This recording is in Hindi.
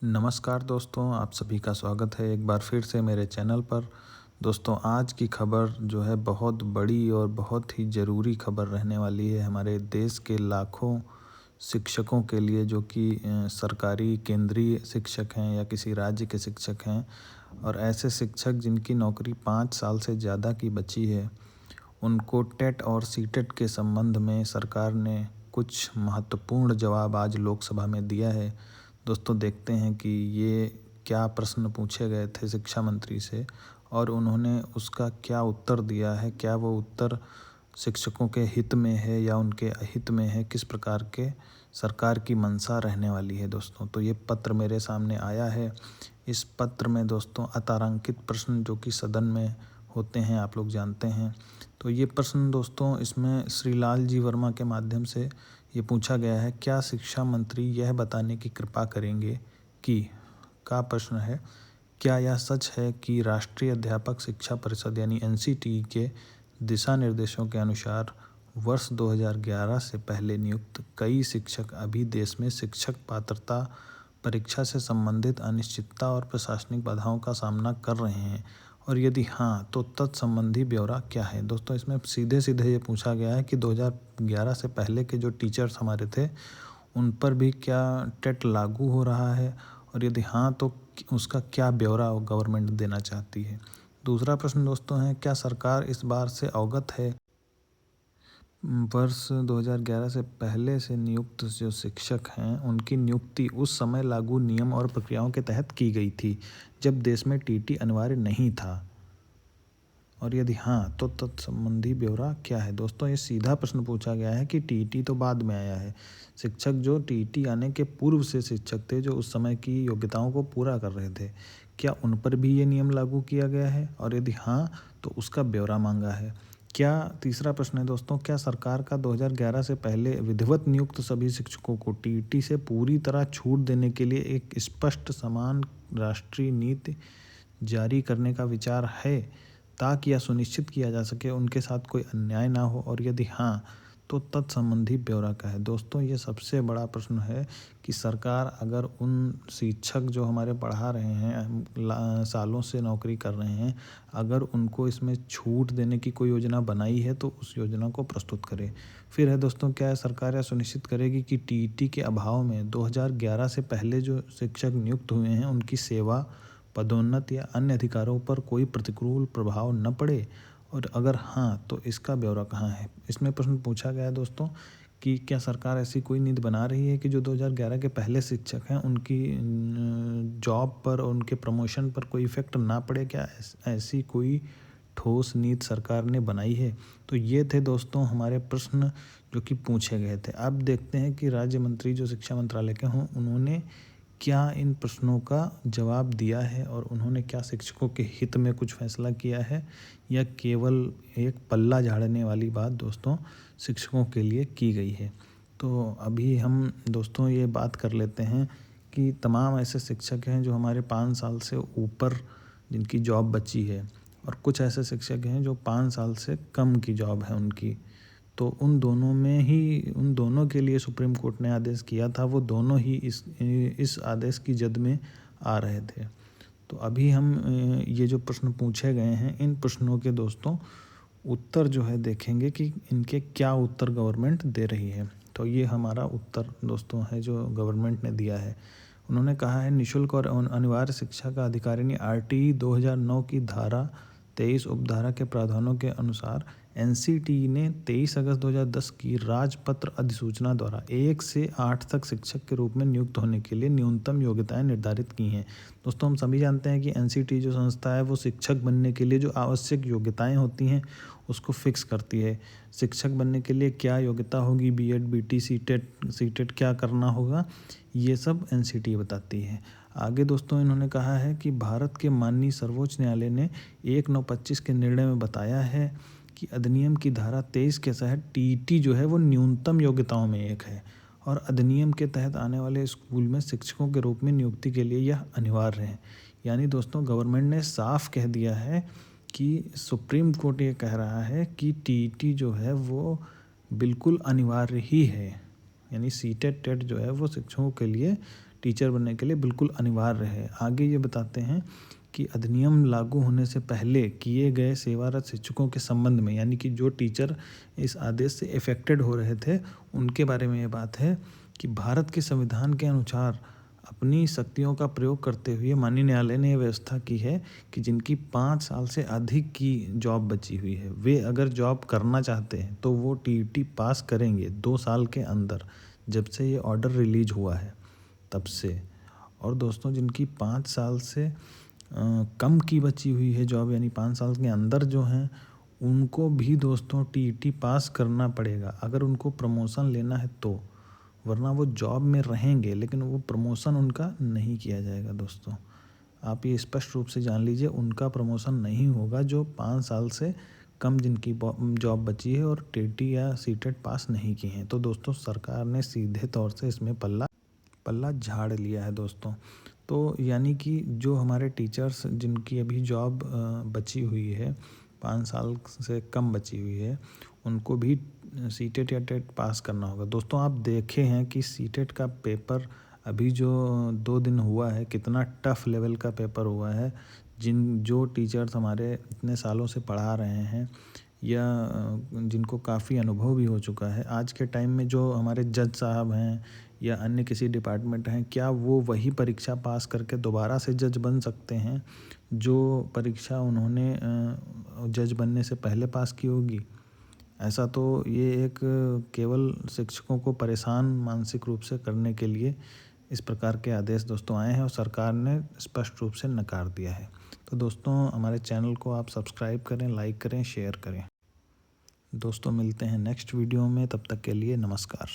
नमस्कार दोस्तों, आप सभी का स्वागत है एक बार फिर से मेरे चैनल पर। दोस्तों, आज की खबर जो है बहुत बड़ी और बहुत ही ज़रूरी खबर रहने वाली है हमारे देश के लाखों शिक्षकों के लिए, जो कि सरकारी केंद्रीय शिक्षक हैं या किसी राज्य के शिक्षक हैं। और ऐसे शिक्षक जिनकी नौकरी 5 साल से ज़्यादा की बची है, उनको टेट और सीटेट के संबंध में सरकार ने कुछ महत्वपूर्ण जवाब आज लोकसभा में दिया है। दोस्तों, देखते हैं कि ये क्या प्रश्न पूछे गए थे शिक्षा मंत्री से और उन्होंने उसका क्या उत्तर दिया है। क्या वो उत्तर शिक्षकों के हित में है या उनके अहित में है, किस प्रकार के सरकार की मंशा रहने वाली है। दोस्तों, तो ये पत्र मेरे सामने आया है। इस पत्र में दोस्तों अतारांकित प्रश्न जो कि सदन में होते हैं, आप लोग जानते हैं। तो ये प्रश्न दोस्तों, इसमें श्री लाल जी वर्मा के माध्यम से ये पूछा गया है। क्या शिक्षा मंत्री यह बताने की कृपा करेंगे कि का प्रश्न है, क्या यह सच है कि राष्ट्रीय अध्यापक शिक्षा परिषद यानी एनसीटीई के दिशा निर्देशों के अनुसार वर्ष 2011 से पहले नियुक्त कई शिक्षक अभी देश में शिक्षक पात्रता परीक्षा से संबंधित अनिश्चितता और प्रशासनिक बाधाओं का सामना कर रहे हैं, और यदि हाँ तो तत्संबंधी ब्यौरा क्या है। दोस्तों, इसमें सीधे सीधे ये पूछा गया है कि 2011 से पहले के जो टीचर्स हमारे थे, उन पर भी क्या टेट लागू हो रहा है, और यदि हाँ तो उसका क्या ब्यौरा गवर्नमेंट देना चाहती है। दूसरा प्रश्न दोस्तों है, क्या सरकार इस बार से अवगत है वर्ष 2011 से पहले से नियुक्त जो शिक्षक हैं, उनकी नियुक्ति उस समय लागू नियम और प्रक्रियाओं के तहत की गई थी जब देश में टीटी अनिवार्य नहीं था, और यदि हाँ तो तत्संबंधी ब्यौरा क्या है। दोस्तों, ये सीधा प्रश्न पूछा गया है कि टीटी तो बाद में आया है। शिक्षक जो टीटी आने के पूर्व से शिक्षक थे, जो उस समय की योग्यताओं को पूरा कर रहे थे, क्या उन पर भी ये नियम लागू किया गया है, और यदि हाँ तो उसका ब्यौरा मांगा है। क्या तीसरा प्रश्न है दोस्तों, क्या सरकार का 2011 से पहले विधिवत नियुक्त सभी शिक्षकों को टीटी से पूरी तरह छूट देने के लिए एक स्पष्ट समान राष्ट्रीय नीति जारी करने का विचार है, ताकि यह सुनिश्चित किया जा सके उनके साथ कोई अन्याय ना हो, और यदि हाँ तो तत्संबंधी ब्यौरा का है। दोस्तों, ये सबसे बड़ा प्रश्न है कि सरकार अगर उन शिक्षक जो हमारे पढ़ा रहे हैं, सालों से नौकरी कर रहे हैं, अगर उनको इसमें छूट देने की कोई योजना बनाई है तो उस योजना को प्रस्तुत करे। फिर है दोस्तों, क्या सरकार यह सुनिश्चित करेगी कि टीटी के अभाव में 2011 से पहले जो शिक्षक नियुक्त हुए हैं, उनकी सेवा, पदोन्नति या अन्य अधिकारों पर कोई प्रतिकूल प्रभाव न पड़े, और अगर हाँ तो इसका ब्यौरा कहाँ है। इसमें प्रश्न पूछा गया है दोस्तों कि क्या सरकार ऐसी कोई नीति बना रही है कि जो 2011 के पहले शिक्षक हैं, उनकी जॉब पर और उनके प्रमोशन पर कोई इफेक्ट ना पड़े। क्या ऐसी कोई ठोस नीति सरकार ने बनाई है। तो ये थे दोस्तों हमारे प्रश्न जो कि पूछे गए थे। अब देखते हैं कि राज्य मंत्री जो शिक्षा मंत्रालय के हों, उन्होंने क्या इन प्रश्नों का जवाब दिया है, और उन्होंने क्या शिक्षकों के हित में कुछ फैसला किया है, या केवल एक पल्ला झाड़ने वाली बात दोस्तों शिक्षकों के लिए की गई है। तो अभी हम दोस्तों ये बात कर लेते हैं कि तमाम ऐसे शिक्षक हैं जो हमारे 5 साल से ऊपर जिनकी जॉब बची है, और कुछ ऐसे शिक्षक हैं जो 5 साल से कम की जॉब है उनकी। तो उन दोनों के लिए सुप्रीम कोर्ट ने आदेश किया था, वो दोनों ही इस आदेश की जद में आ रहे थे। तो अभी हम ये जो प्रश्न पूछे गए हैं, इन प्रश्नों के दोस्तों उत्तर जो है देखेंगे कि इनके क्या उत्तर गवर्नमेंट दे रही है। तो ये हमारा उत्तर दोस्तों है जो गवर्नमेंट ने दिया है। उन्होंने कहा है, निःशुल्क और अनिवार्य शिक्षा का अधिकारिणी आरटीई 2009 की धारा 23 उपधारा के प्रावधानों के अनुसार एनसीटीई ने 23 अगस्त 2010 की राजपत्र अधिसूचना द्वारा 1 से 8 तक शिक्षक के रूप में नियुक्त होने के लिए न्यूनतम योग्यताएं निर्धारित की हैं। दोस्तों, हम सभी जानते हैं कि एनसीटीई जो संस्था है, वो शिक्षक बनने के लिए जो आवश्यक योग्यताएं होती हैं उसको फिक्स करती है। शिक्षक बनने के लिए क्या योग्यता होगी, बीएड, बीटी, सीटेट क्या करना होगा, ये सब एनसीटीई बताती है। आगे दोस्तों इन्होंने कहा है कि भारत के माननीय सर्वोच्च न्यायालय ने 1925 के निर्णय में बताया है कि अधिनियम की धारा 23 के तहत टीटी जो है वो न्यूनतम योग्यताओं में एक है, और अधिनियम के तहत आने वाले स्कूल में शिक्षकों के रूप में नियुक्ति के लिए यह अनिवार्य है। यानी दोस्तों, गवर्नमेंट ने साफ कह दिया है कि सुप्रीम कोर्ट ये कह रहा है कि टीटी जो है वो बिल्कुल अनिवार्य ही है। यानी सीटेट टेट जो है वो शिक्षकों के लिए टीचर बनने के लिए बिल्कुल अनिवार्य है। आगे ये बताते हैं कि अधिनियम लागू होने से पहले किए गए सेवारत शिक्षकों के संबंध में, यानी कि जो टीचर इस आदेश से इफेक्टेड हो रहे थे उनके बारे में ये बात है कि भारत के संविधान के अनुसार अपनी शक्तियों का प्रयोग करते हुए माननीय न्यायालय ने यह व्यवस्था की है कि जिनकी 5 साल से अधिक की जॉब बची हुई है, वे अगर जॉब करना चाहते हैं तो वो टीईटी पास करेंगे 2 साल के अंदर, जब से ये ऑर्डर रिलीज हुआ है तब से। और दोस्तों, जिनकी 5 साल से कम की बची हुई है जॉब, यानी 5 साल के अंदर जो हैं, उनको भी दोस्तों टीईटी पास करना पड़ेगा अगर उनको प्रमोशन लेना है तो, वरना वो जॉब में रहेंगे लेकिन वो प्रमोशन उनका नहीं किया जाएगा। दोस्तों, आप ये स्पष्ट रूप से जान लीजिए, उनका प्रमोशन नहीं होगा जो 5 साल से कम जिनकी जॉब बची है और टीटी या सीटेट पास नहीं की हैं। तो दोस्तों, सरकार ने सीधे तौर से इसमें पल्ला झाड़ लिया है दोस्तों। तो यानी कि जो हमारे टीचर्स जिनकी अभी जॉब बची हुई है, 5 साल से कम बची हुई है, उनको भी सीटेट या टेट पास करना होगा। दोस्तों, आप देखे हैं कि सीटेट का पेपर अभी जो 2 दिन हुआ है, कितना टफ लेवल का पेपर हुआ है। जो टीचर्स हमारे इतने सालों से पढ़ा रहे हैं या जिनको काफ़ी अनुभव भी हो चुका है, आज के टाइम में जो हमारे जज साहब हैं या अन्य किसी डिपार्टमेंट हैं, क्या वो वही परीक्षा पास करके दोबारा से जज बन सकते हैं जो परीक्षा उन्होंने जज बनने से पहले पास की होगी? ऐसा तो ये एक केवल शिक्षकों को परेशान मानसिक रूप से करने के लिए इस प्रकार के आदेश दोस्तों आए हैं और सरकार ने स्पष्ट रूप से नकार दिया है। तो दोस्तों, हमारे चैनल को आप सब्सक्राइब करें, लाइक करें, शेयर करें। दोस्तों, मिलते हैं नेक्स्ट वीडियो में, तब तक के लिए नमस्कार।